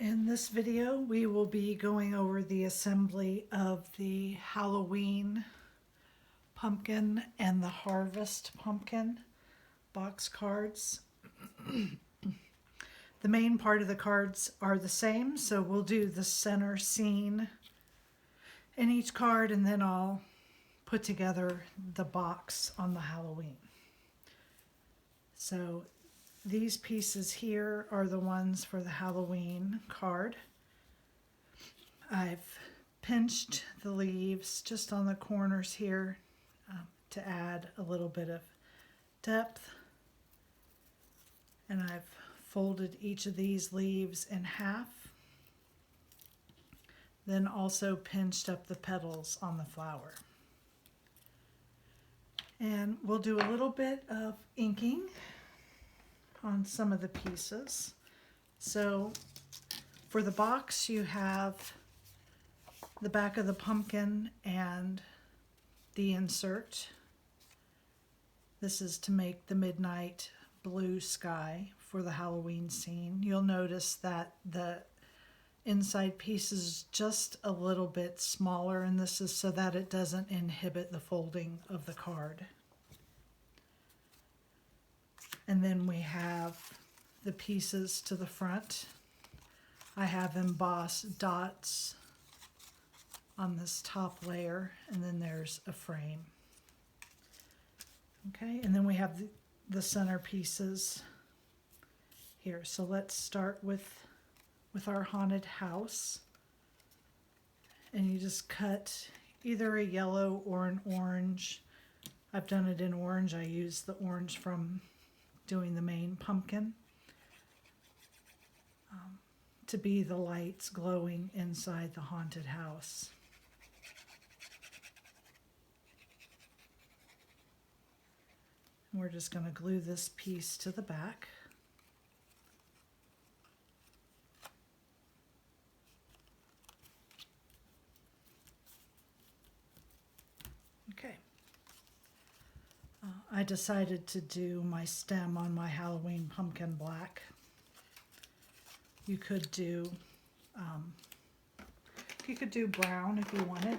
In this video, we will be going over the assembly of the Halloween pumpkin and the Harvest pumpkin box cards. The main part of the cards are the same, so we'll do the center scene in each card and then I'll put together the box on the Halloween. So these pieces here are the ones for the Halloween card. I've pinched the leaves just on the corners here to add a little bit of depth. And I've folded each of these leaves in half. Then also pinched up the petals on the flower. And we'll do a little bit of inking on some of the pieces. So for the box, you have the back of the pumpkin and the insert. This is to make the midnight blue sky for the Halloween scene. You'll notice that the inside piece is just a little bit smaller, and this is so that it doesn't inhibit the folding of the card. And then we have the pieces to the front. I have embossed dots on this top layer, and then there's a frame. Okay, and then we have the center pieces here. So let's start with our haunted house. And you just cut either a yellow or an orange. I've done it in orange. I used the orange from doing the main pumpkin to be the lights glowing inside the haunted house. And we're just going to glue this piece to the back. Okay. I decided to do my stem on my Halloween pumpkin black. You could do brown if you wanted.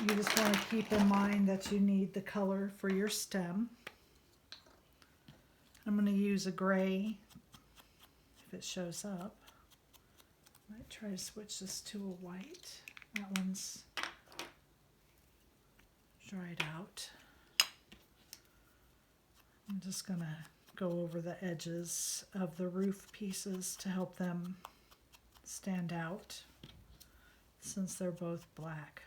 You just want to keep in mind that you need the color for your stem. I'm going to use a gray if it shows up. I might try to switch this to a white. That one's dried out. I'm just going to go over the edges of the roof pieces to help them stand out since they're both black.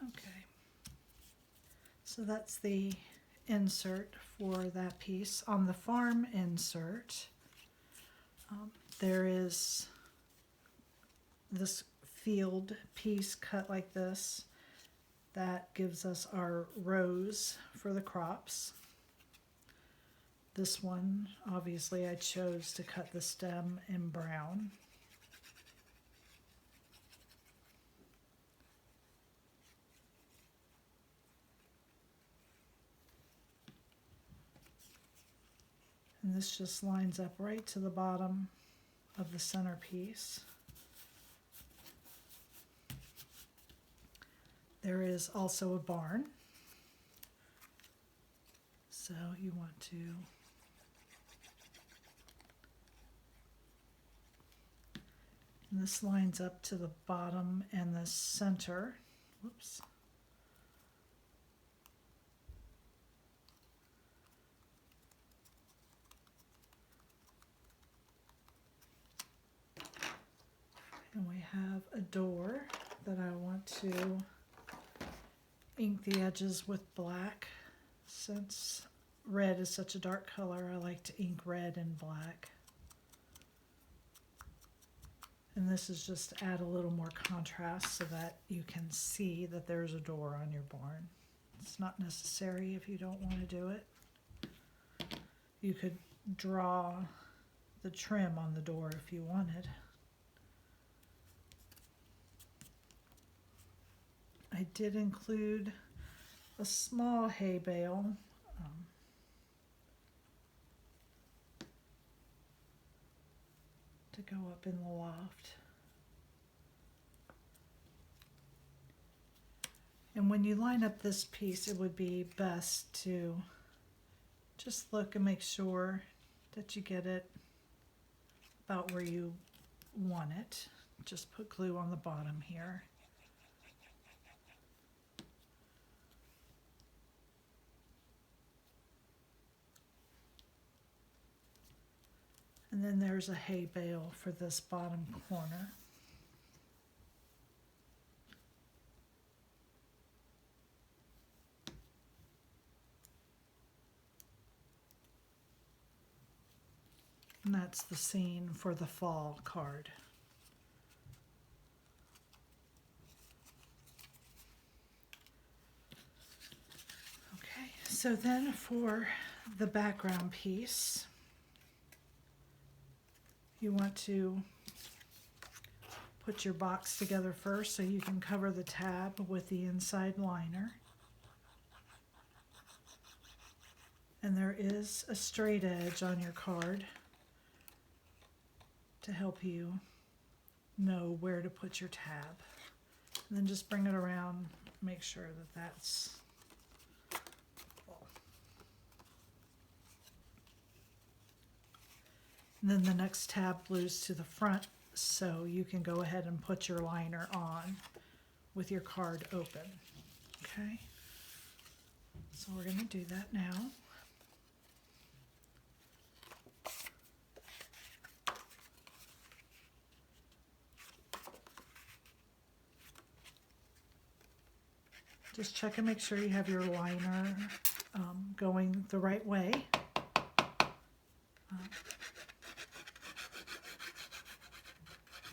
Okay, so that's the insert for that piece. On the farm insert, there is this field piece cut like this that gives us our rows for the crops. This one, obviously, I chose to cut the stem in brown. And this just lines up right to the bottom of the centerpiece. There is also a barn. So you want to and this lines up to the bottom and the center. Whoops. And we have a door that I want to ink the edges with black. Since red is such a dark color, I like to ink red and black. And this is just to add a little more contrast so that you can see that there's a door on your barn. It's not necessary if you don't want to do it. You could draw the trim on the door if you wanted. I did include a small hay bale to go up in the loft. And when you line up this piece, it would be best to just look and make sure that you get it about where you want it. Just put glue on the bottom here. And then there's a hay bale for this bottom corner. And that's the scene for the fall card. Okay, so then for the background piece, you want to put your box together first so you can cover the tab with the inside liner. And there is a straight edge on your card to help you know where to put your tab. And then just bring it around, make sure that that's full. And then the next tab glues to the front so you can go ahead and put your liner on with your card open. Okay, so we're going to do that now. Just check and make sure you have your liner going the right way.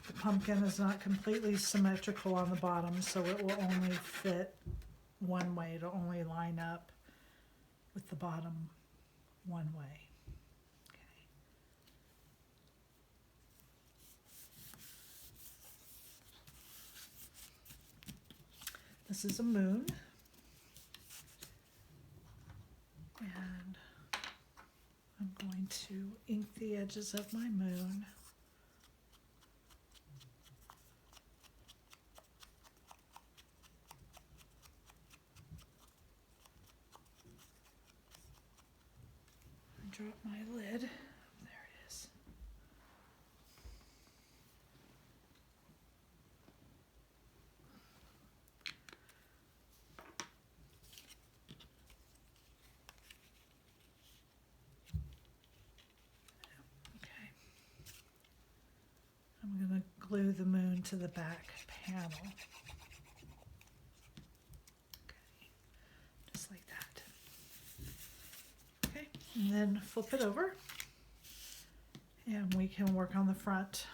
The pumpkin is not completely symmetrical on the bottom, so it will only fit one way. It'll only line up with the bottom one way. Okay. This is a moon, and I'm going to ink the edges of my moon. I dropped my lid. There it is. I'm going to glue the moon to the back panel. Okay, just like that. Okay, and then flip it over and we can work on the front.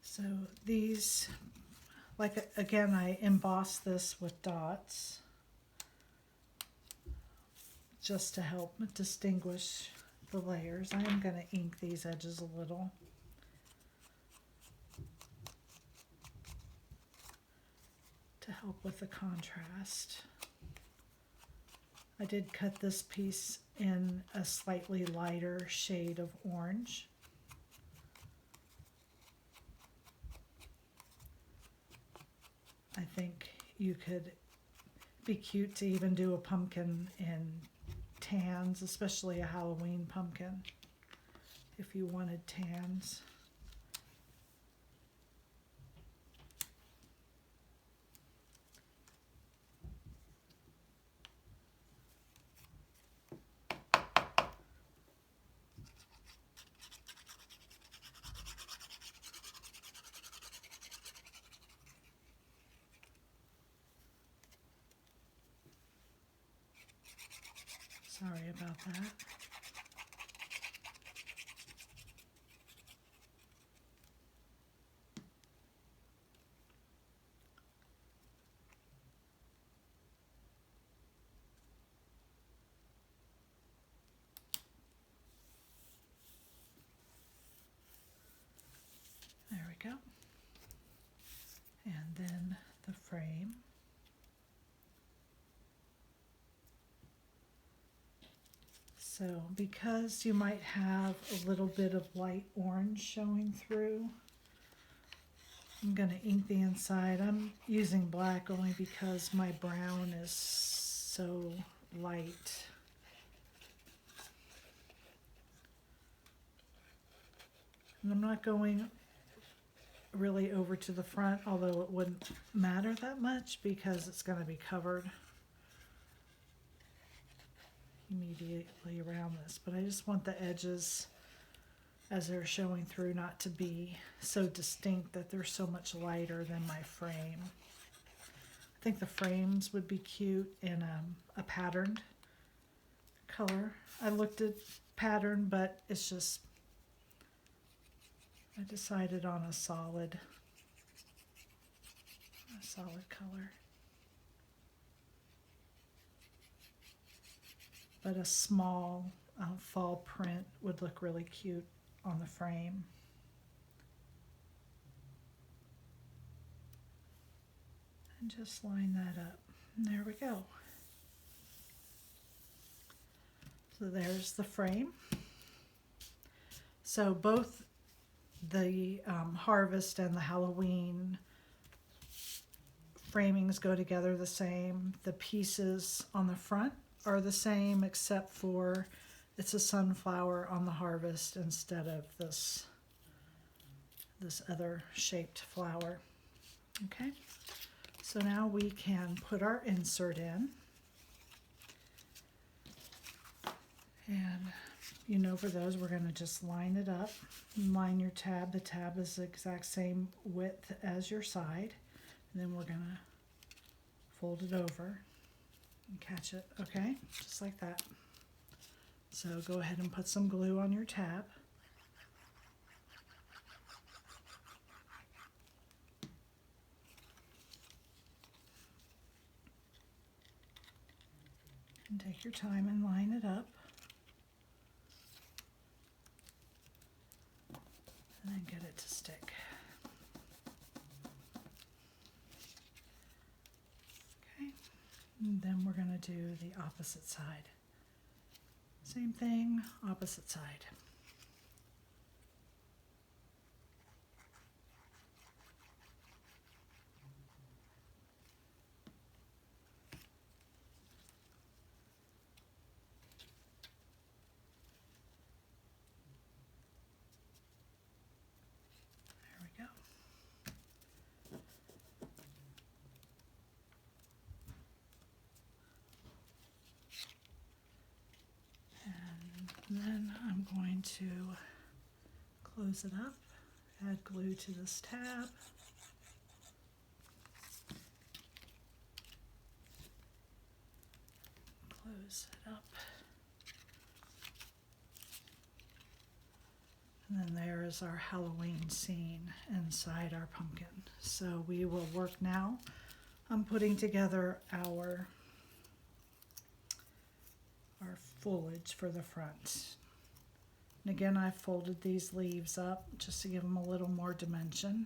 So these, like again, I embossed this with dots just to help distinguish the layers. I am going to ink these edges a little. To help with the contrast. I did cut this piece in a slightly lighter shade of orange. I think you could be cute to even do a pumpkin in tans, especially a Halloween pumpkin, if you wanted tans. Sorry about that. There we go. And then the frame. So because you might have a little bit of light orange showing through, I'm going to ink the inside. I'm using black only because my brown is so light. And I'm not going really over to the front, although it wouldn't matter that much because it's going to be covered immediately around this. But I just want the edges, as they're showing through, not to be so distinct that they're so much lighter than my frame. I think the frames would be cute in a patterned color. I looked at pattern, but it's just, I decided on a solid color. But a small fall print would look really cute on the frame. And just line that up. And there we go. So there's the frame. So both the Harvest and the Halloween framings go together the same. The pieces on the front are the same, except for it's a sunflower on the Harvest instead of this other shaped flower. Okay, so now we can put our insert in. And you know, for those, we're going to just line it up. Line your tab. The tab is the exact same width as your side. And then we're going to fold it over and catch it, okay? Just like that. So go ahead and put some glue on your tab. And take your time and line it up. And then get it to stick. Okay, and then we're going to do the opposite side. Same thing, opposite side. Then I'm going to close it up, add glue to this tab. Close it up. And then there is our Halloween scene inside our pumpkin. So we will work now on putting together our foliage for the front. And again, I folded these leaves up just to give them a little more dimension.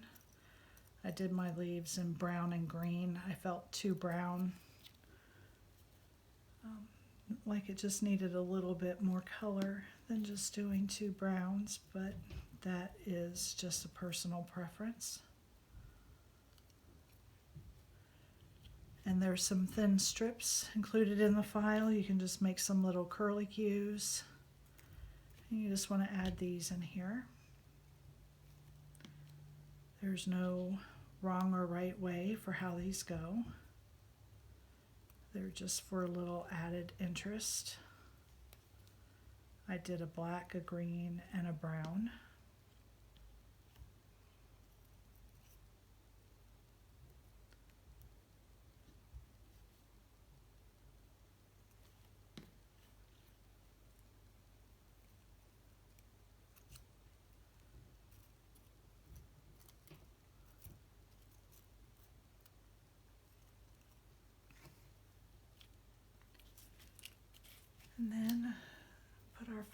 I did my leaves in brown and green. I felt too brown, like it just needed a little bit more color than just doing two browns, but that is just a personal preference. And there's some thin strips included in the file. You can just make some little curlicues. And you just want to add these in here. There's no wrong or right way for how these go. They're just for a little added interest. I did a black, a green, and a brown.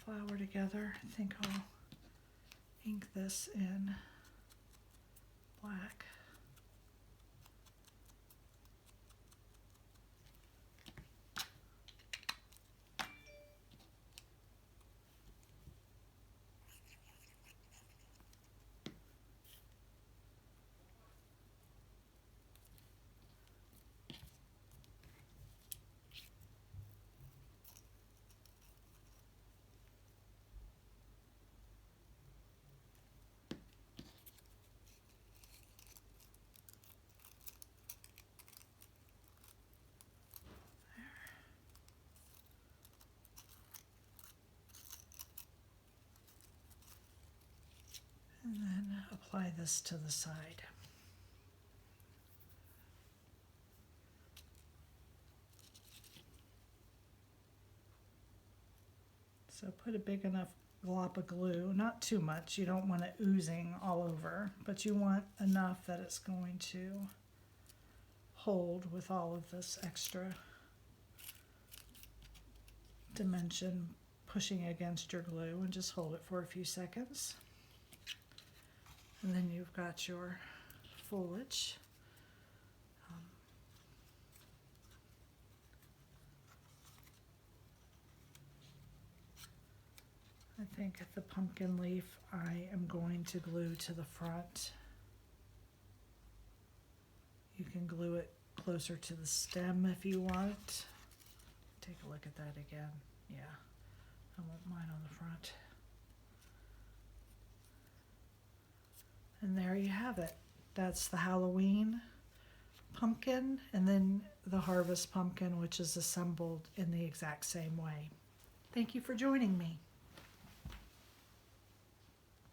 flower together. I think I'll ink this in black. And then apply this to the side. So put a big enough glop of glue, not too much, you don't want it oozing all over, but you want enough that it's going to hold with all of this extra dimension pushing against your glue, and just hold it for a few seconds. And then you've got your foliage. I think at the pumpkin leaf I am going to glue to the front. You can glue it closer to the stem if you want. Take a look at that again. Yeah, I want mine on the front. And there you have it. That's the Halloween pumpkin, and then the harvest pumpkin, which is assembled in the exact same way. Thank you for joining me.